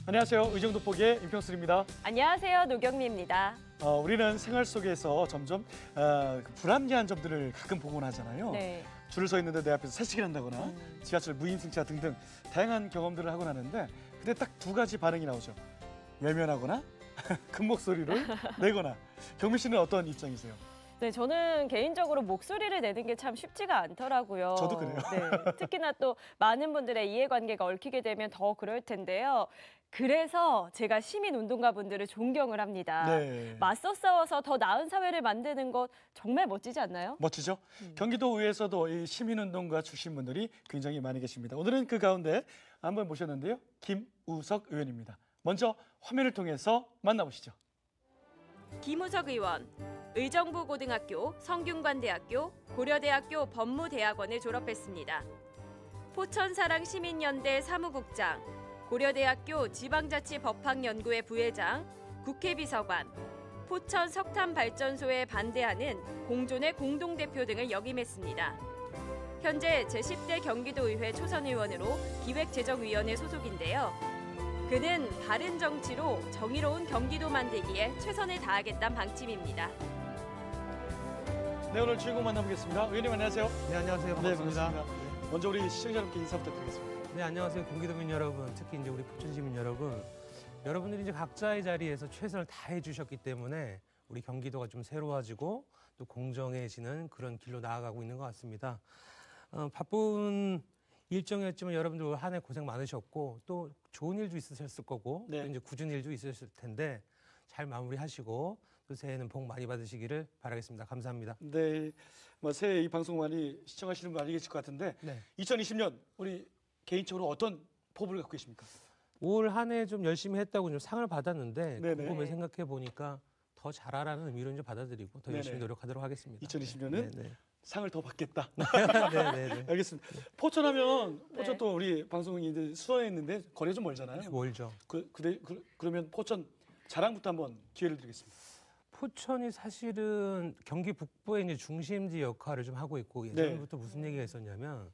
안녕하세요. 의정도포기의 임평슬입니다. 안녕하세요. 노경미입니다. 우리는 생활 속에서 점점 그 불합리한 점들을 가끔 보곤 하잖아요. 네. 줄을 서 있는데 내 앞에서 새치기를 한다거나 지하철 무임승차 등등 다양한 경험들을 하곤 하는데 근데 딱 두 가지 반응이 나오죠. 외면하거나 큰 목소리를 내거나. 경미 씨는 어떤 입장이세요? 네, 저는 개인적으로 목소리를 내는 게 참 쉽지가 않더라고요. 저도 그래요. 네, 특히나 또 많은 분들의 이해관계가 얽히게 되면 더 그럴 텐데요. 그래서 제가 시민운동가분들을 존경을 합니다. 네. 맞서 싸워서 더 나은 사회를 만드는 것 정말 멋지지 않나요? 멋지죠? 경기도의회에서도 이 시민운동가 출신 분들이 굉장히 많이 계십니다. 오늘은 그 가운데 한번 모셨는데요. 김우석 의원입니다. 먼저 화면을 통해서 만나보시죠. 김우석 의원, 의정부고등학교, 성균관대학교, 고려대학교 법무대학원을 졸업했습니다. 포천사랑시민연대 사무국장, 고려대학교 지방자치법학연구회 부회장, 국회비서관, 포천 석탄발전소에 반대하는 공존의 공동대표 등을 역임했습니다. 현재 제10대 경기도의회 초선의원으로 기획재정위원회 소속인데요. 그는 바른 정치로 정의로운 경기도 만들기에 최선을 다하겠다는 방침입니다. 네, 오늘 주인공 만나보겠습니다. 의원님 안녕하세요. 네, 안녕하세요. 반갑습니다. 네, 반갑습니다. 먼저 우리 시청자 여러분께 인사 부탁드리겠습니다. 네, 안녕하세요. 경기도민 여러분, 특히 이제 우리 포천 시민 여러분. 여러분들이 이제 각자의 자리에서 최선을 다해 주셨기 때문에 우리 경기도가 좀 새로워지고 또 공정해지는 그런 길로 나아가고 있는 것 같습니다. 바쁜 일정이었지만 여러분들 올 한 해 고생 많으셨고 또 좋은 일도 있으셨을 거고 네. 또 이제 굳은 일도 있으셨을 텐데 잘 마무리하시고 또 새해에는 복 많이 받으시기를 바라겠습니다. 감사합니다. 네, 뭐 새해 이 방송 많이 시청하시는 분 많이 계실 것 같은데 네. 2020년 우리 개인적으로 어떤 포부를 갖고 계십니까? 올 한 해 좀 열심히 했다고 좀 상을 받았는데 네네. 곰곰이 생각해 보니까 더 잘하라는 의미로 이제 받아들이고 더 열심히 네네. 노력하도록 하겠습니다. 2020년은 네, 상을 더 받겠다. 네, 네, 네. 알겠습니다. 포천하면 네. 포천 또 우리 방송이 이제 수원에 있는데 거리가 좀 멀잖아요. 멀죠. 그러면 포천 자랑부터 한번 기회를 드리겠습니다. 포천이 사실은 경기 북부의 이제 중심지 역할을 좀 하고 있고 네. 예전부터 무슨 얘기가 있었냐면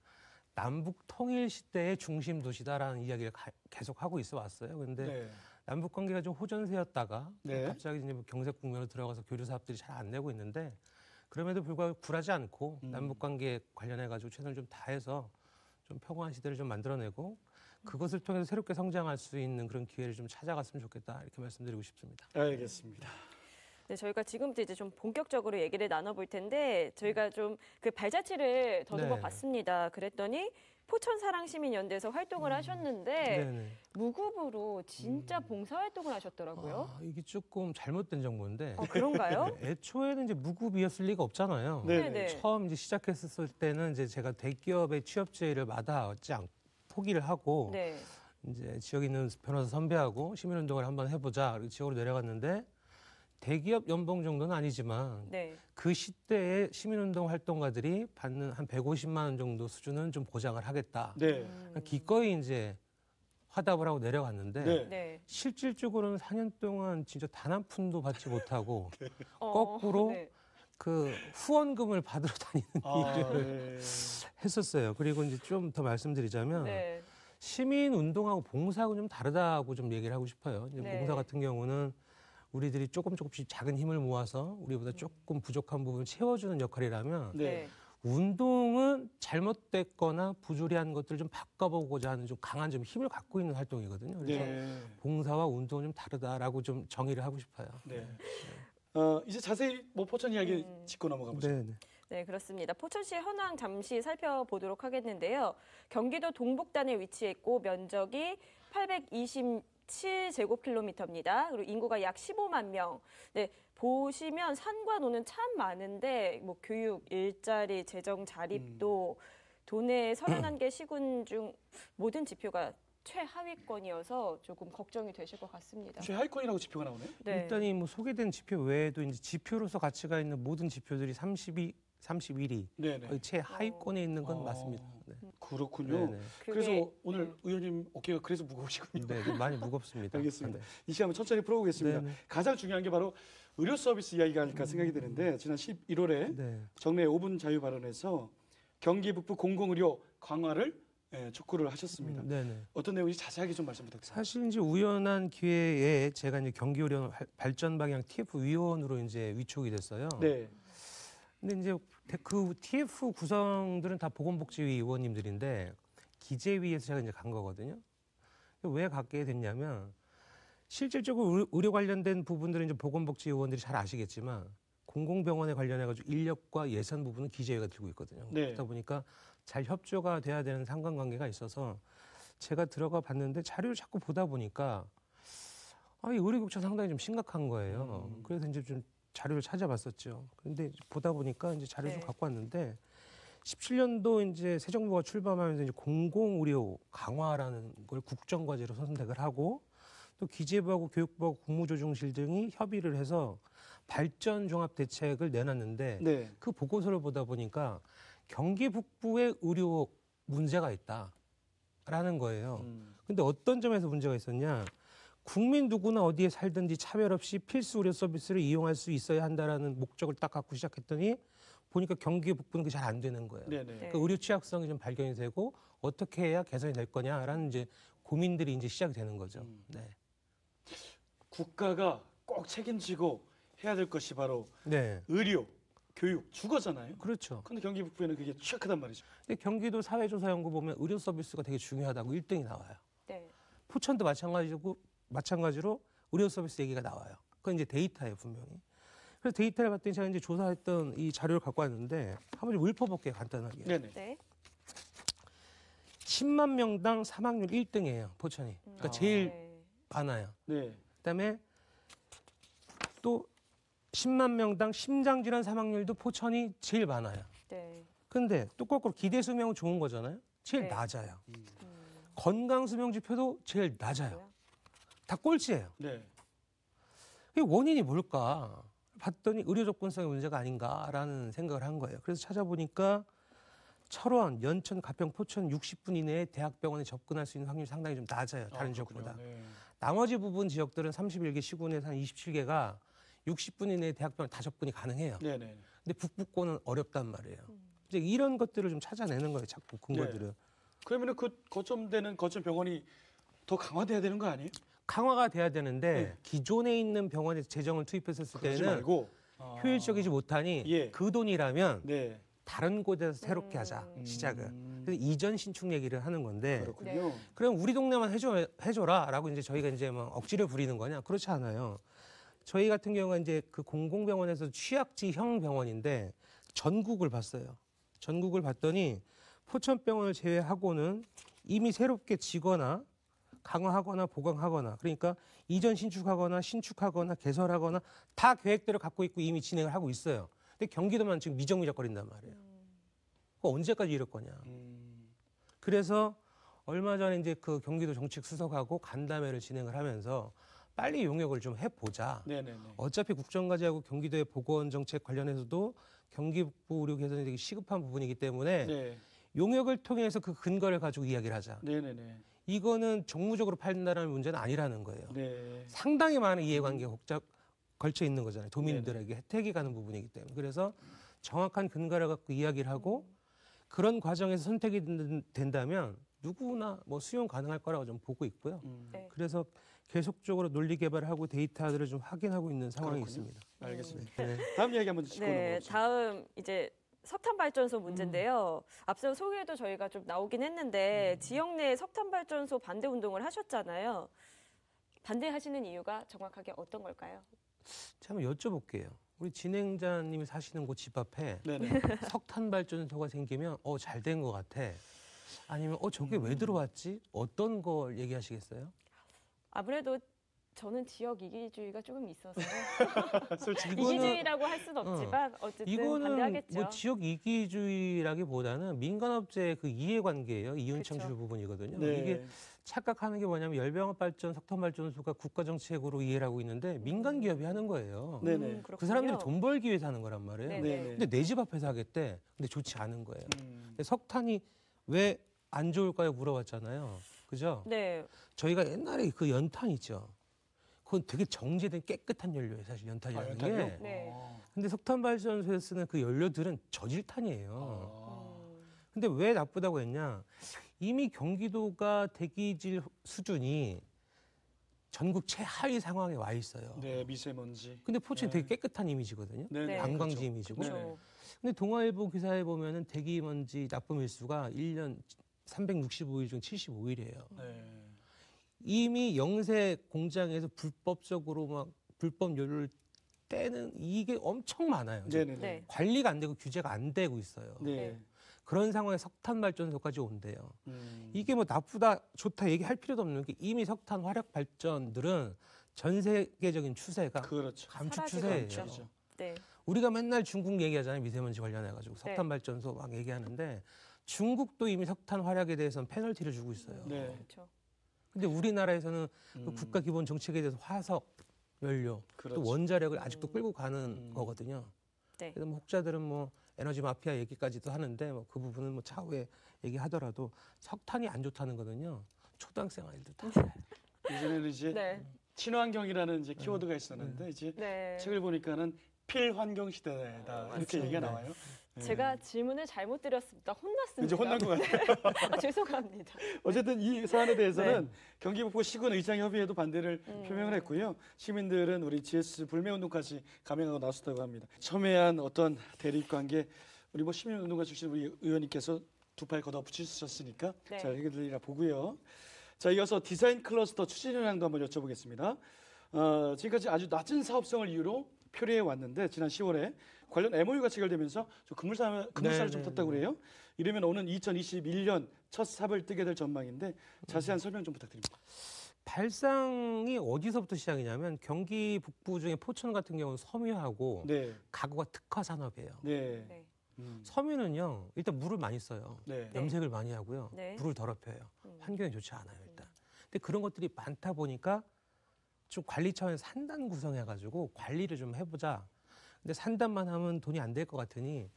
남북 통일 시대의 중심 도시다라는 이야기를 계속 하고 있어 왔어요. 근데 네. 남북 관계가 좀 호전세였다가 네. 갑자기 이제 경색 국면으로 들어가서 교류 사업들이 잘 안 되고 있는데 그럼에도 불구하고 굴하지 않고 남북 관계 관련해 가지고 최선을 좀 다해서 좀 평화한 시대를 좀 만들어내고 그것을 통해서 새롭게 성장할 수 있는 그런 기회를 좀 찾아갔으면 좋겠다 이렇게 말씀드리고 싶습니다. 알겠습니다. 네, 저희가 지금부터 이제 좀 본격적으로 얘기를 나눠볼 텐데 저희가 좀 그 발자취를 더듬어 네. 봤습니다. 그랬더니 포천사랑시민연대에서 활동을 하셨는데 네네. 무급으로 진짜 봉사활동을 하셨더라고요. 이게 조금 잘못된 정보인데 그런가요? 애초에는 이제 무급이었을 리가 없잖아요. 네. 네네. 처음 이제 시작했을 때는 이제 제가 대기업의 취업제의를 받아왔지 않고 포기를 하고 네. 이제 지역에 있는 변호사 선배하고 시민운동을 한번 해보자 그리고 지역으로 내려갔는데 대기업 연봉 정도는 아니지만 네. 그 시대의 시민운동 활동가들이 받는 한 150만 원 정도 수준은 좀 보장을 하겠다. 네. 기꺼이 이제 화답을 하고 내려갔는데 네. 네. 실질적으로는 4년 동안 진짜 단 한 푼도 받지 못하고 어, 거꾸로 네. 그 후원금을 받으러 다니는 네. 일을 했었어요. 그리고 이제 좀 더 말씀드리자면 네. 시민 운동하고 봉사하고 좀 다르다고 좀 얘기를 하고 싶어요. 이제 네. 봉사 같은 경우는 우리들이 조금씩 작은 힘을 모아서 우리보다 조금 부족한 부분을 채워주는 역할이라면 네. 운동은 잘못됐거나 부조리한 것들을 좀 바꿔보고자 하는 좀 강한 좀 힘을 갖고 있는 활동이거든요. 그래서 네. 봉사와 운동은 좀 다르다라고 좀 정의를 하고 싶어요. 네. 이제 자세히 뭐 포천 이야기 짚고 넘어가 보죠. 네, 네. 네, 그렇습니다. 포천시 현황 잠시 살펴보도록 하겠는데요. 경기도 동북단에 위치해 있고 면적이 827제곱킬로미터입니다. 그리고 인구가 약 15만 명. 네, 보시면 산과 노는 참 많은데 뭐 교육, 일자리, 재정 자립도 도내 31개 시군 중 모든 지표가 최하위권이어서 조금 걱정이 되실 것 같습니다. 최하위권이라고 지표가 나오네. 네. 일단 이 뭐 소개된 지표 외에도 이제 지표로서 가치가 있는 모든 지표들이 31위 네네. 거의 최하위권에 있는 건 맞습니다. 네. 그렇군요. 네, 그래서 그게- 오늘 의원님 어깨가 그래서 무거우시군요. 네, 좀 많이 무겁습니다. 알겠습니다. 네. 이 시간 한번 천천히 풀어보겠습니다. 네, 네. 가장 중요한 게 바로 의료 서비스 이야기가 아닐까 생각이 드는데 지난 11월에 네. 정례 5분 자유 발언에서 경기 북부 공공의료 강화를 예, 촉구를 하셨습니다. 네네. 어떤 내용인지 자세하게 좀 말씀 부탁드립니다. 사실 이제 우연한 기회에 제가 이제 경기의료 발전 방향 TF 위원으로 이제 위촉이 됐어요. 네. 근데 이제 그 TF 구성들은 다 보건복지위 의원님들인데 기재위에서 제가 이제 간 거거든요. 왜 갖게 됐냐면 실질적으로 의료 관련된 부분들은 이제 보건복지 의원들이 잘 아시겠지만 공공병원에 관련해가지고 인력과 예산 부분은 기재위가 들고 있거든요. 네. 그러다 보니까 잘 협조가 돼야 되는 상관관계가 있어서 제가 들어가 봤는데 자료를 자꾸 보다 보니까 이 의료격차 상당히 좀 심각한 거예요. 그래서 이제 좀 자료를 찾아봤었죠. 그런데 보다 보니까 이제 자료 좀 네. 갖고 왔는데 17년도 이제 새 정부가 출범하면서 이제 공공의료 강화라는 걸 국정과제로 선택을 하고 또 기재부하고 교육부하고 국무조정실 등이 협의를 해서 발전 종합 대책을 내놨는데 네. 그 보고서를 보다 보니까 경기 북부에 의료 문제가 있다라는 거예요. 근데 어떤 점에서 문제가 있었냐? 국민 누구나 어디에 살든지 차별 없이 필수 의료 서비스를 이용할 수 있어야 한다라는 목적을 딱 갖고 시작했더니 보니까 경기 북부는 그게 잘 안 되는 거예요. 네네. 네. 그 의료 취약성이 좀 발견이 되고 어떻게 해야 개선이 될 거냐라는 이제 고민들이 이제 시작이 되는 거죠. 네. 국가가 꼭 책임지고 해야 될 것이 바로 네. 의료, 교육, 주거잖아요. 그렇죠. 근데 경기 북부에는 그게 취약하단 말이죠. 근데 경기도 사회조사연구 보면 의료 서비스가 되게 중요하다고 1등이 나와요. 네. 포천도 마찬가지로 의료 서비스 얘기가 나와요. 그건 이제 데이터예요, 분명히. 그래서 데이터를 봤더니 제가 이제 조사했던 이 자료를 갖고 왔는데 한번 좀 읊어볼게요, 간단하게. 네네. 네. 10만 명당 사망률 1등이에요, 포천이. 그러니까 제일 네. 많아요. 네. 그다음에 또 10만 명당 심장질환 사망률도 포천이 제일 많아요. 네. 근데 또 거꾸로 기대 수명은 좋은 거잖아요. 제일 네. 낮아요. 음. 건강 수명 지표도 제일 낮아요. 뭐야? 다 꼴찌예요. 네. 이 원인이 뭘까? 봤더니 의료 접근성의 문제가 아닌가라는 생각을 한 거예요. 그래서 찾아보니까 철원, 연천, 가평, 포천 60분 이내에 대학병원에 접근할 수 있는 확률이 상당히 좀 낮아요. 다른 지역보다. 네. 나머지 부분 지역들은 31개 시군에서 한 27개가 60분 이내에 대학병원 다 접근이 가능해요. 네네. 근데 북부권은 어렵단 말이에요. 이제 이런 것들을 좀 찾아내는 거예요. 자꾸 근거들을. 그러면은 그 거점되는 거점 병원이 더 강화돼야 되는 거 아니에요? 강화가 돼야 되는데 네. 기존에 있는 병원에 재정을 투입했었을 그러지 때는 말고 효율적이지 못하니 예. 그 돈이라면 네. 다른 곳에서 새롭게 하자 시작을. 그래서 이전 신축 얘기를 하는 건데 그렇군요. 그럼 우리 동네만 해줘라라고 이제 저희가 이제 막 억지를 부리는 거냐? 그렇지 않아요. 저희 같은 경우가 이제 그 공공병원에서 취약지형 병원인데 전국을 봤어요. 전국을 봤더니 포천병원을 제외하고는 이미 새롭게 지거나 강화하거나 보강하거나 그러니까 이전 신축하거나 개설하거나 다 계획대로 갖고 있고 이미 진행을 하고 있어요. 근데 경기도만 지금 미적거린단 말이에요. 그거 언제까지 이럴 거냐? 그래서 얼마 전에 이제 그 경기도 정책 수석하고 간담회를 진행을 하면서 빨리 용역을 좀 해보자. 네네네. 어차피 국정과제하고 경기도의 보건 정책 관련해서도 경기 북부 의료 개선이 되게 시급한 부분이기 때문에 네. 용역을 통해서 그 근거를 가지고 이야기를 하자. 네네네. 이거는 정무적으로 판단하는 문제는 아니라는 거예요. 네. 상당히 많은 이해관계가 걸쳐 있는 거잖아요. 도민들에게 혜택이 가는 부분이기 때문에. 그래서 정확한 근거를 갖고 이야기를 하고 그런 과정에서 선택이 된다면 누구나 뭐 수용 가능할 거라고 좀 보고 있고요. 네. 그래서 계속적으로 논리 개발을 하고 데이터들을 좀 확인하고 있는 상황이 그렇군요. 있습니다. 알겠습니다. 네. 다음 이야기 한번 짚고 네, 넘어가죠. 다음 이제 석탄 발전소 문제인데요. 앞서 소개도 저희가 좀 나오긴 했는데 지역 내 석탄 발전소 반대 운동을 하셨잖아요. 반대하시는 이유가 정확하게 어떤 걸까요? 제가 한번 여쭤볼게요. 우리 진행자님이 사시는 곳 집 앞에 네네. 석탄 발전소가 생기면 잘 된 것 같아. 아니면 저게 왜 들어왔지? 어떤 걸 얘기하시겠어요? 아무래도 저는 지역 이기주의가 조금 있어서요. 솔직히 이기주의라고 할 수는 없지만 어쨌든 이거는 반대하겠죠. 뭐 지역 이기주의라기보다는 민간업체의 그 이해관계예요. 이윤창출 그쵸. 부분이거든요. 네. 이게 착각하는 게 뭐냐면 열병합 발전, 석탄 발전소가 국가 정책으로 이해를 하고 있는데 민간 기업이 하는 거예요. 네네. 그렇군요. 그 사람들이 돈 벌기 위해서 하는 거란 말이에요. 네. 네네. 근데 내 집 앞에서 하겠대. 근데 좋지 않은 거예요. 음. 근데 석탄이 왜 안 좋을까요? 물어봤잖아요. 그죠? 네, 저희가 옛날에 그 연탄 있죠. 그건 되게 정제된 깨끗한 연료예요. 사실 연탄이라는 연탄이요? 게. 네. 근데 석탄 발전소에서 쓰는 그 연료들은 저질탄이에요. 아. 음, 근데 왜 나쁘다고 했냐? 이미 경기도가 대기질 수준이 전국 최하위 상황에 와 있어요. 네, 미세먼지. 근데 포천이 네. 되게 깨끗한 이미지거든요. 네, 네. 관광지 그렇죠. 이미지고. 네. 그렇죠. 근데 동아일보 기사에 보면은 대기먼지 납품 일수가 1년 365일 중 75일이에요. 네. 이미 영세 공장에서 불법적으로 막 불법 요를 떼는 이게 엄청 많아요. 지금. 네네네. 네. 관리가 안 되고 규제가 안 되고 있어요. 네. 그런 상황에 석탄 발전소까지 온대요. 음. 이게 뭐 나쁘다 좋다 얘기할 필요도 없는 게 이미 석탄 화력 발전들은 전 세계적인 추세가 그렇죠. 감축 사라지고 추세예요. 있죠. 네. 우리가 맨날 중국 얘기하잖아요. 미세먼지 관련해가지고 석탄 발전소 막 얘기하는데 중국도 이미 석탄 화력에 대해서는 페널티를 주고 있어요. 네. 그렇죠. 근데 우리나라에서는 그 음. 국가 기본 정책에 대해서 화석 연료 그렇죠. 또 원자력을 아직도 끌고 가는 음. 거거든요. 네. 그래서 뭐 혹자들은 뭐 에너지 마피아 얘기까지도 하는데 뭐 그 부분은 뭐 차후에 얘기하더라도 석탄이 안 좋다는 거는요. 초등학생 아이들 다 알아요. 예전에는 이제 네. 친환경이라는 이제 키워드가 있었는데 이제 네. 책을 보니까는 필환경 시대다 이렇게 맞아요. 얘기가 네. 나와요. 네. 제가 질문을 잘못 드렸습니다. 혼났습니다. 이제 혼난 것 같아요. 아, 죄송합니다. 어쨌든 이 사안에 대해서는 경기북부 시군 의장협의회도 반대를 음. 표명을 했고요. 시민들은 우리 GS 불매운동까지 감행하고 나섰다고 합니다. 첨예한 어떤 대립관계 우리 뭐 시민운동가 출신 우리 의원님께서 두 팔 걷어붙이셨으니까 네. 잘 해결되리라 보고요. 자, 이어서 디자인 클러스터 추진 현황도 한번 여쭤보겠습니다. 지금까지 아주 낮은 사업성을 이유로 표류해 왔는데 지난 10월에 관련 MOU가 체결되면서 좀 급물살을 좀 탔다고 그래요. 이러면 오는 2021년 첫 삽을 뜨게 될 전망인데 자세한 설명 좀 부탁드립니다. 발상이 어디서부터 시작이냐면 경기 북부 중에 포천 같은 경우는 섬유하고 네, 가구가 특화 산업이에요. 네, 네. 섬유는요 일단 물을 많이 써요. 네, 네. 염색을 많이 하고요. 네. 물을 더럽혀요. 음. 환경에 좋지 않아요 일단. 근데 그런 것들이 많다 보니까 좀 관리 차원에서 산단 구성해가지고 관리를 좀 해보자. 근데 산단만 하면 돈이 안 될 것 같으니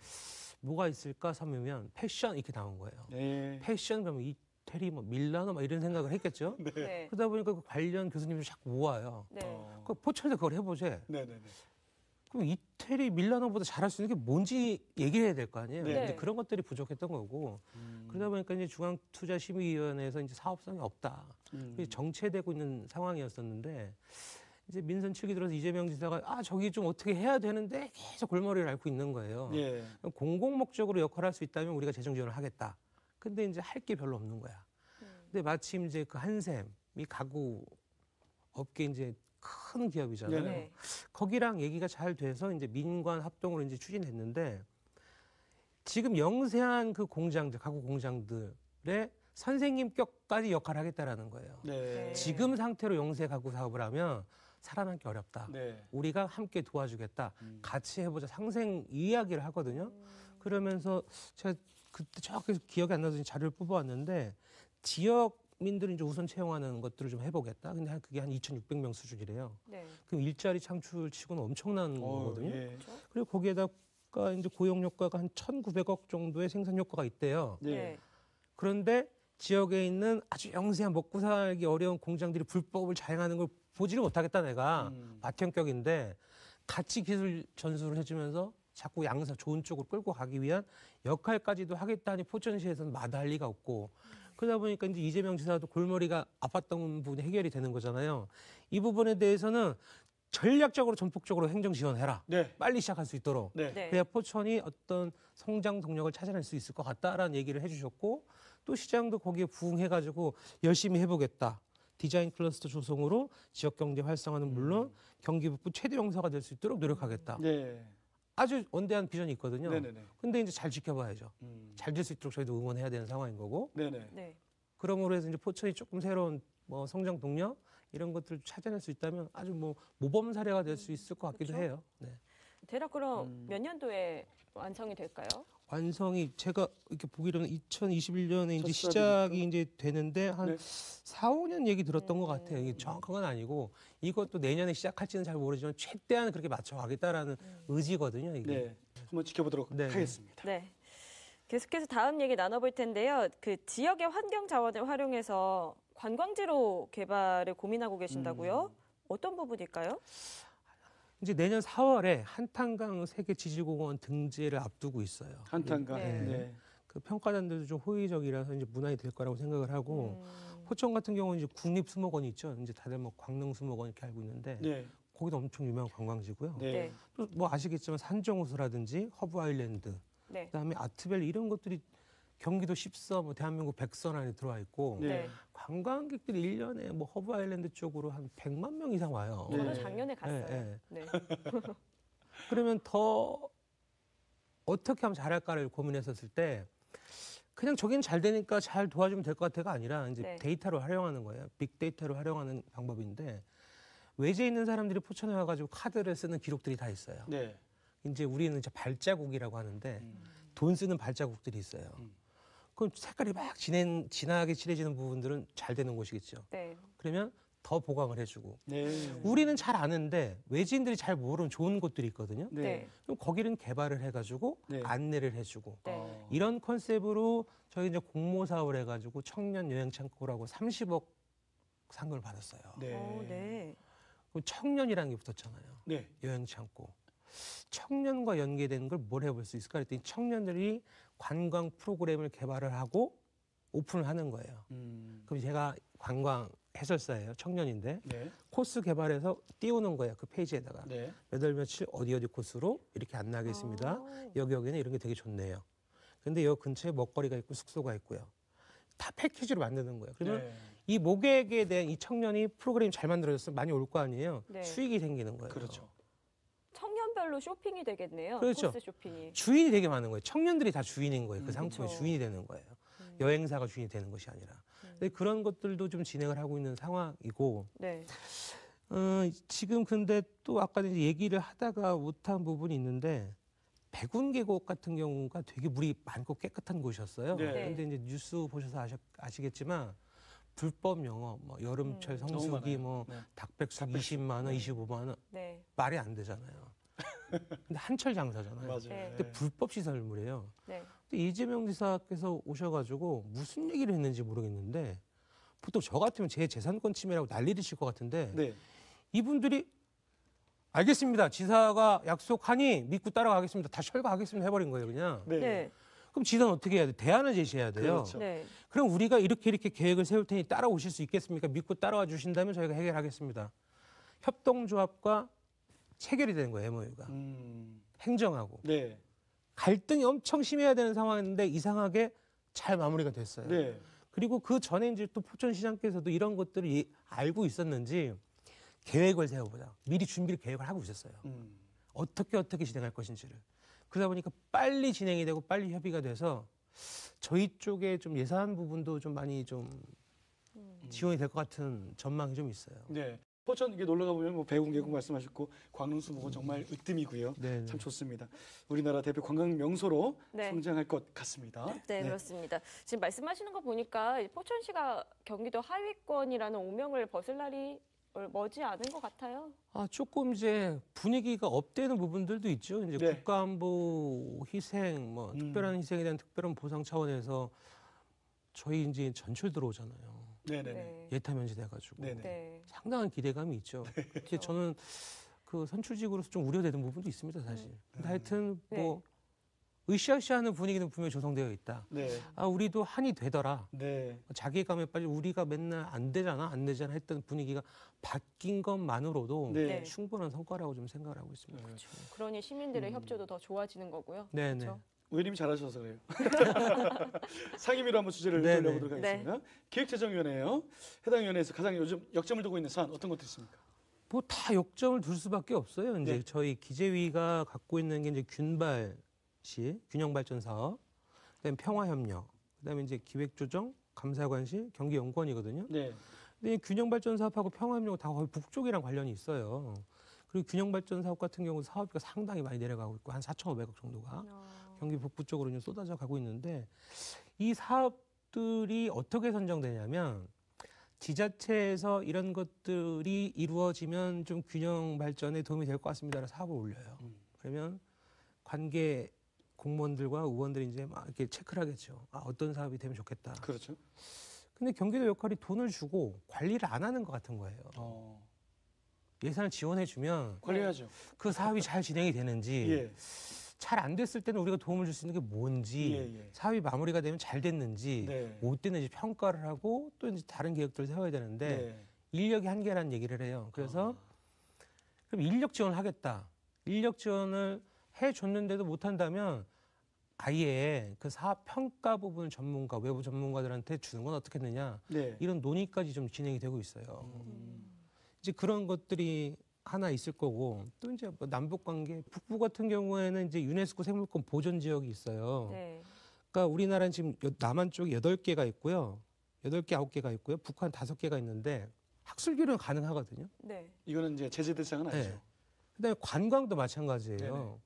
뭐가 있을까 섬유면 패션 이렇게 나온 거예요. 네, 패션 그러면 이태리 뭐 밀라노 막 이런 생각을 했겠죠. 네. 그러다 보니까 그 관련 교수님들 자꾸 모아요. 네. 그 포천에서 그걸 해보재. 네, 네, 네. 그럼 이태리 밀라노보다 잘할 수 있는 게 뭔지 얘기를 해야 될 거 아니에요. 네. 근데 그런 것들이 부족했던 거고 그러다 보니까 이제 중앙투자심의위원회에서 이제 사업성이 없다. 그래서 정체되고 있는 상황이었었는데 이제 민선 7기 들어서 이재명 지사가 저기 좀 어떻게 해야 되는데 계속 골머리를 앓고 있는 거예요. 예, 공공 목적으로 역할할 수 있다면 우리가 재정 지원을 하겠다. 근데 이제 할 게 별로 없는 거야. 근데 마침 이제 그 한샘이 가구 업계 이제 큰 기업이잖아요. 네네. 네. 거기랑 얘기가 잘 돼서 이제 민관 합동으로 이제 추진했는데 지금 영세한 그 공장들, 가구 공장들의 선생님격까지 역할을 하겠다라는 거예요. 네, 지금 상태로 영세 가구 사업을 하면 살아남기 어렵다. 네, 우리가 함께 도와주겠다. 같이 해보자. 상생 이야기를 하거든요. 그러면서 제가 그때 정확히 기억이 안 나서 자료를 뽑아왔는데 지역민들을 이제 우선 채용하는 것들을 좀 해보겠다. 근데 그게 한 2,600명 수준이래요. 네. 그럼 일자리 창출 치고는 엄청난 거거든요. 예, 그리고 거기에다가 이제 고용 효과가 한 1,900억 정도의 생산 효과가 있대요. 네, 네. 그런데 지역에 있는 아주 영세한 먹고 살기 어려운 공장들이 불법을 자행하는 걸 보지를 못하겠다 내가 맏형격인데 같이 기술 전수를 해주면서 자꾸 양사 좋은 쪽으로 끌고 가기 위한 역할까지도 하겠다니 포천시에서는 마다할 리가 없고 그러다 보니까 이제 이재명 지사도 골머리가 아팠던 부분이 해결이 되는 거잖아요. 이 부분에 대해서는 전략적으로 전폭적으로 행정 지원해라. 네, 빨리 시작할 수 있도록. 네, 네. 그래야 포천이 어떤 성장 동력을 찾아낼 수 있을 것 같다라는 얘기를 해주셨고 또 시장도 거기에 부응해가지고 열심히 해보겠다. 디자인 클러스터 조성으로 지역 경제 활성화는 물론 경기 북부 최대 용사가 될 수 있도록 노력하겠다. 네, 아주 원대한 비전이 있거든요. 네, 네, 네, 근데 이제 잘 지켜봐야죠. 잘 될 수 있도록 저희도 응원해야 되는 상황인 거고. 네, 네. 네. 그러므로 해서 이제 포천이 조금 새로운 뭐 성장 동력 이런 것들을 찾아낼 수 있다면 아주 뭐 모범 사례가 될 수 있을 것 같기도 그렇죠. 해요. 네. 대략 그럼 몇 년도에 완성이 될까요? 완성이 제가 이렇게 보기로는 2021년에 이제 첫 시작이 이제 되는데 한 네. 4, 5년 얘기 들었던 것 같아요. 이게 정확한 건 아니고 이것도 내년에 시작할지는 잘 모르지만 최대한 그렇게 맞춰가겠다라는 의지거든요. 이게. 네, 한번 지켜보도록 네, 네. 하겠습니다. 네. 계속해서 다음 얘기 나눠볼 텐데요. 그 지역의 환경 자원을 활용해서 관광지로 개발을 고민하고 계신다고요? 어떤 부분일까요? 이제 내년 4월에 한탄강 세계 지질공원 등재를 앞두고 있어요. 한탄강. 네. 네. 그 평가단들도 좀 호의적이라서 이제 무난히 될 거라고 생각을 하고 음. 포천 같은 경우는 이제 국립수목원이 있죠. 이제 다들 뭐 광릉수목원 이렇게 알고 있는데 네. 거기도 엄청 유명한 관광지고요. 네. 네. 또 뭐 아시겠지만 산정호수라든지 허브 아일랜드, 네. 그다음에 아트밸리 이런 것들이 경기도 10서, 뭐 대한민국 100선 안에 들어와 있고 네. 네. 관광객들이 1년에 뭐 허브 아일랜드 쪽으로 한 100만 명 이상 와요. 네. 저도 작년에 갔어요. 네. 네. 그러면 더 어떻게 하면 잘할까를 고민했었을 때 그냥 저긴 잘 되니까 잘 도와주면 될 것 같아가 아니라 이제 네. 데이터를 활용하는 거예요. 빅데이터를 활용하는 방법인데 외지에 있는 사람들이 포천에 와가지고 카드를 쓰는 기록들이 다 있어요. 네. 이제 우리는 이제 발자국이라고 하는데 음. 돈 쓰는 발자국들이 있어요. 음. 그럼 색깔이 막 진하게 칠해지는 부분들은 잘 되는 곳이겠죠. 네. 그러면 더 보강을 해주고 네. 우리는 잘 아는데 외지인들이 잘 모르는 좋은 곳들이 있거든요. 네. 네. 그럼 거기는 개발을 해가지고 네. 안내를 해주고 네. 어. 이런 컨셉으로 저희 이제 공모 사업을 해가지고 청년 여행 창고라고 30억 상금을 받았어요. 네. 네. 그럼 청년이라는 게 붙었잖아요. 네. 여행 창고. 청년과 연계되는 걸 뭘 해볼 수 있을까 했더니 청년들이 관광 프로그램을 개발을 하고 오픈을 하는 거예요. 그럼 제가 관광 해설사예요. 청년인데 네. 코스 개발해서 띄우는 거예요. 그 페이지에다가 네. 몇 월 며칠 어디 코스로 이렇게 안내하겠습니다. 아. 여기는 이런 게 되게 좋네요. 근데 여기 근처에 먹거리가 있고 숙소가 있고요. 다 패키지로 만드는 거예요. 그러면 네. 이 모객에 대한 이 청년이 프로그램이 잘 만들어졌으면 많이 올 거 아니에요. 네. 수익이 생기는 거예요. 그렇죠. 청년별로 쇼핑이 되겠네요. 그렇죠. 코스 쇼핑이. 주인이 되게 많은 거예요. 청년들이 다 주인인 거예요. 그 음, 상품의 그쵸. 주인이 되는 거예요. 음. 여행사가 주인이 되는 것이 아니라. 근데 그런 것들도 좀 진행을 하고 있는 상황이고 네. 지금 근데 또 아까 이제 얘기를 하다가 못한 부분이 있는데 백운계곡 같은 경우가 되게 물이 많고 깨끗한 곳이었어요. 네. 네. 근데 이제 뉴스 보셔서 아시겠지만 불법 영업, 뭐 여름철 음. 너무 성수기, 많아요. 뭐 네. 닭백숙 닭백숙. 20만 원, 네. 25만 원 네. 말이 안 되잖아요. 근데 한철 장사잖아요. 맞아요. 네. 근데 불법 시설물이에요. 네. 근데 이재명 지사께서 오셔가지고 무슨 얘기를 했는지 모르겠는데 보통 저 같으면 제 재산권 침해라고 난리를 칠 것 같은데 네. 이분들이 알겠습니다. 지사가 약속하니 믿고 따라가겠습니다. 다 철거하겠습니다. 해버린 거예요, 그냥. 네. 네. 그럼 지사는 어떻게 해야 돼? 대안을 제시해야 돼요. 그렇죠. 네. 그럼 우리가 이렇게 계획을 세울 테니 따라오실 수 있겠습니까? 믿고 따라와 주신다면 저희가 해결하겠습니다. 협동조합과 체결이 되는 거예요, MOU가. 행정하고. 네. 갈등이 엄청 심해야 되는 상황인데 이상하게 잘 마무리가 됐어요. 네. 그리고 그 전에 이제 또 포천시장께서도 이런 것들을 알고 있었는지 계획을 세워보자. 미리 준비를 계획을 하고 있었어요. 어떻게 진행할 것인지를. 그러다 보니까 빨리 진행이 되고 빨리 협의가 돼서 저희 쪽에 좀 예산 부분도 좀 많이 좀 지원이 될 것 같은 전망이 좀 있어요. 네. 포천 이게 놀러 가보면 뭐 백운계곡 말씀하셨고 광릉수목원 정말 으뜸이고요. 네. 참 좋습니다. 우리나라 대표 관광 명소로 네. 성장할 것 같습니다. 네, 그렇습니다. 지금 말씀하시는 거 보니까 포천시가 경기도 하위권이라는 오명을 벗을 날이 머지 않은 것 같아요. 조금 이제 분위기가 업되는 부분들도 있죠. 이제 네. 국가안보 희생, 뭐 특별한 희생에 대한 특별한 보상 차원에서 저희 이제 전철 들어오잖아요. 네네네. 네. 예타 면제돼가지고 네네. 네. 상당한 기대감이 있죠. 근데 저는 그 선출직으로서 좀 우려되는 부분도 있습니다, 사실. 근데 하여튼 뭐 으쌰으쌰하는 분위기는 분명히 조성되어 있다. 네. 우리도 한이 되더라. 네. 자괴감에 빠져 우리가 맨날 안 되잖아 했던 분위기가 바뀐 것만으로도 네. 충분한 성과라고 좀 생각을 하고 있습니다. 그렇죠. 그러니 시민들의 협조도 더 좋아지는 거고요. 네네. 그렇죠? 의원님이 잘하셔서 그래요. 상임위로 한번 주제를 네네. 돌려보도록 하겠습니다. 기획재정위원회요. 해당 위원회에서 가장 요즘 역점을 두고 있는 사안 어떤 것들 있습니까? 뭐 다 역점을 둘 수밖에 없어요. 이제 네. 저희 기재위가 갖고 있는 게 이제 균발시 균형발전 사업, 그다음에 평화협력, 그다음에 이제 기획조정, 감사관실, 경기연구원이거든요. 네. 근데 이 균형발전 사업하고 평화협력은 다 거의 북쪽이랑 관련이 있어요. 그리고 균형발전 사업 같은 경우 사업비가 상당히 많이 내려가고 있고 한 4,500억 정도가 경기 북부 쪽으로 이제 쏟아져 가고 있는데 이 사업들이 어떻게 선정되냐면 지자체에서 이런 것들이 이루어지면 좀 균형 발전에 도움이 될 것 같습니다라는 사업을 올려요. 그러면 관계 공무원들과 의원들이 이제 막 이렇게 체크를 하겠죠. 어떤 사업이 되면 좋겠다. 그렇죠. 근데 경기도 역할이 돈을 주고 관리를 안 하는 것 같은 거예요. 예산을 지원해 주면 관리해야죠. 그 사업이 잘 진행이 되는지 예. 잘 안 됐을 때는 우리가 도움을 줄 수 있는 게 뭔지, 예. 사업이 마무리가 되면 잘 됐는지, 네. 못 됐는지 평가를 하고 또 이제 다른 계획들을 세워야 되는데 네. 인력이 한계라는 얘기를 해요. 그래서 그럼 인력 지원을 하겠다. 인력 지원을 해줬는데도 못한다면 아예 그 사업 평가 부분 전문가, 외부 전문가들한테 주는 건 어떻겠느냐. 네. 이런 논의까지 좀 진행이 되고 있어요. 이제 그런 것들이 하나 있을 거고 또 이제 뭐 남북 관계, 북부 같은 경우에는 이제 유네스코 생물권 보존 지역이 있어요. 네. 그러니까 우리나라는 지금 남한 쪽에 8개가 있고요. 8개, 9개가 있고요. 북한 5개가 있는데 학술 교류는 가능하거든요. 네. 이거는 이제 제재 대상은 아니죠. 네. 그다음에 관광도 마찬가지예요. 네네.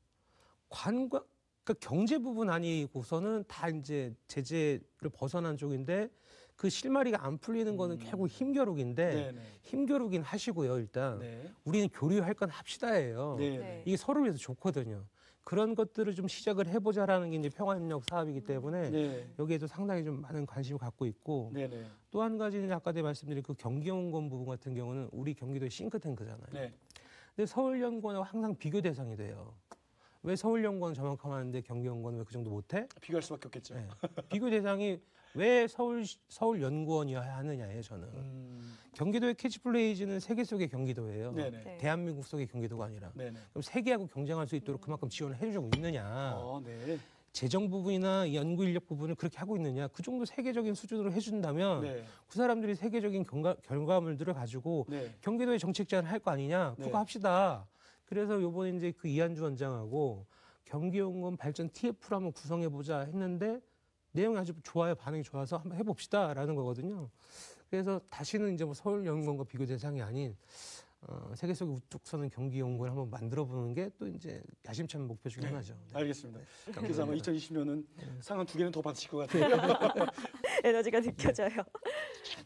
관광, 그러니까 경제 부분 아니고서는 다 이제 제재를 벗어난 쪽인데 그 실마리가 안 풀리는 거는 결국 힘겨루기인데 네네. 힘겨루긴 하시고요. 일단 네. 우리는 교류할 건 합시다예요. 네. 네. 이게 서로를 위해서 좋거든요. 그런 것들을 좀 시작을 해보자라는 게 이제 평화협력 사업이기 때문에 네. 여기에도 상당히 좀 많은 관심을 갖고 있고 네네. 또 한 가지는 아까 말씀드린 그 경기연구원 부분 같은 경우는 우리 경기도의 싱크탱크잖아요. 네. 근데 서울연구원하고 항상 비교 대상이 돼요. 왜 서울연구원은 저만큼 하는데 경기연구원은 왜 그 정도 못해? 비교할 수밖에 없겠죠. 네. 비교 대상이 왜 서울연구원이어야 하느냐예요, 저는. 경기도의 캐치플레이즈는 세계 속의 경기도예요. 네네. 네. 대한민국 속의 경기도가 아니라. 네네. 그럼 세계하고 경쟁할 수 있도록 그만큼 지원을 해주고 있느냐. 네. 재정 부분이나 연구 인력 부분을 그렇게 하고 있느냐. 그 정도 세계적인 수준으로 해준다면 네. 그 사람들이 세계적인 결과물들을 가지고 네. 경기도에 정책 제안을 할 거 아니냐. 네. 그거 합시다. 그래서 요번에 이제 그 이한주 원장하고 경기연구원 발전 TF를 한번 구성해보자 했는데 내용이 아주 좋아요. 반응이 좋아서 한번 해봅시다라는 거거든요. 그래서 다시는 이제 뭐 서울연구원과 비교 대상이 아닌 세계 속에 우뚝 서는 경기연구원을 한번 만들어보는 게 또 이제 야심찬 목표 중에 하나죠. 네. 알겠습니다. 그래서 아마 2020년은 상은 2개는 더 받으실 것 같아요. 에너지가 느껴져요.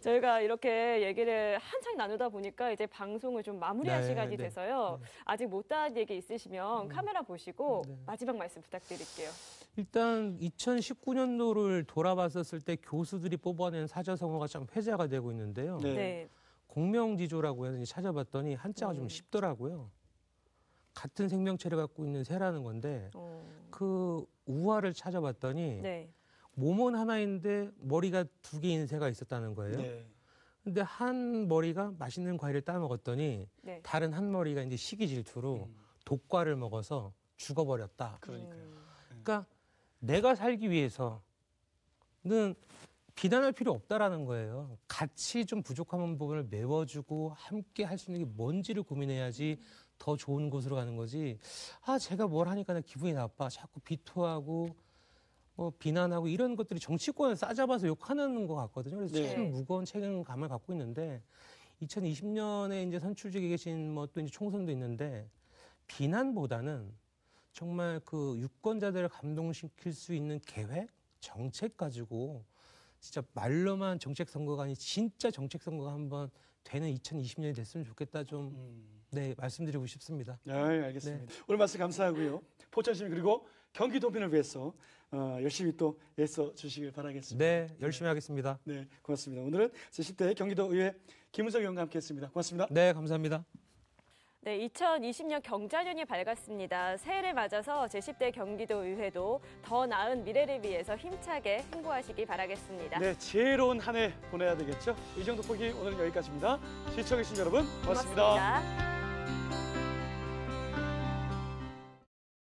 저희가 이렇게 얘기를 한창 나누다 보니까 이제 방송을 좀 마무리할 네, 시간이 네. 돼서요. 아직 못다한 얘기 있으시면 카메라 보시고 네. 마지막 말씀 부탁드릴게요. 일단 2019년도를 돌아봤었을 때 교수들이 뽑아낸 사자성어가 참 회자가 되고 있는데요. 네. 네. 공명지조라고 해서 이제 찾아봤더니 한자가 좀 쉽더라고요. 같은 생명체를 갖고 있는 새라는 건데 그 우화를 찾아봤더니 네. 몸은 하나인데 머리가 2개인 새가 있었다는 거예요. 네. 근데 한 머리가 맛있는 과일을 따 먹었더니 네. 다른 한 머리가 이제 시기 질투로 독과를 먹어서 죽어버렸다. 그러니까요. 그러니까 내가 살기 위해서는 비난할 필요 없다라는 거예요. 같이 좀 부족한 부분을 메워주고 함께 할 수 있는 게 뭔지를 고민해야지 더 좋은 곳으로 가는 거지. 아, 제가 뭘 하니까 나 기분이 나빠. 자꾸 비토하고 비난하고 이런 것들이 정치권을 싸잡아서 욕하는 것 같거든요. 그래서 네. 참 무거운 책임감을 갖고 있는데 2020년에 이제 선출직에 계신 뭐 또 이제 총선도 있는데 비난보다는 정말 그 유권자들을 감동시킬 수 있는 계획, 정책 가지고 진짜 말로만 정책 선거가 아니 진짜 정책 선거가 한번 되는 2020년이 됐으면 좋겠다 좀 네, 말씀드리고 싶습니다. 네, 알겠습니다. 오늘 말씀 감사하고요. 포천시민 그리고 경기도민을 위해서 열심히 또 애써 주시길 바라겠습니다. 네, 열심히 하겠습니다. 네, 고맙습니다. 오늘은 제10대 경기도의회 김은석 의원과 함께했습니다. 고맙습니다. 네, 감사합니다. 네, 2020년 경자년이 밝았습니다. 새해를 맞아서 제10대 경기도의회도 더 나은 미래를 위해서 힘차게 행보하시기 바라겠습니다. 네, 지혜로운 한 해 보내야 되겠죠? 의정도 포기 오늘은 여기까지입니다. 시청해주신 여러분 고맙습니다. 고맙습니다.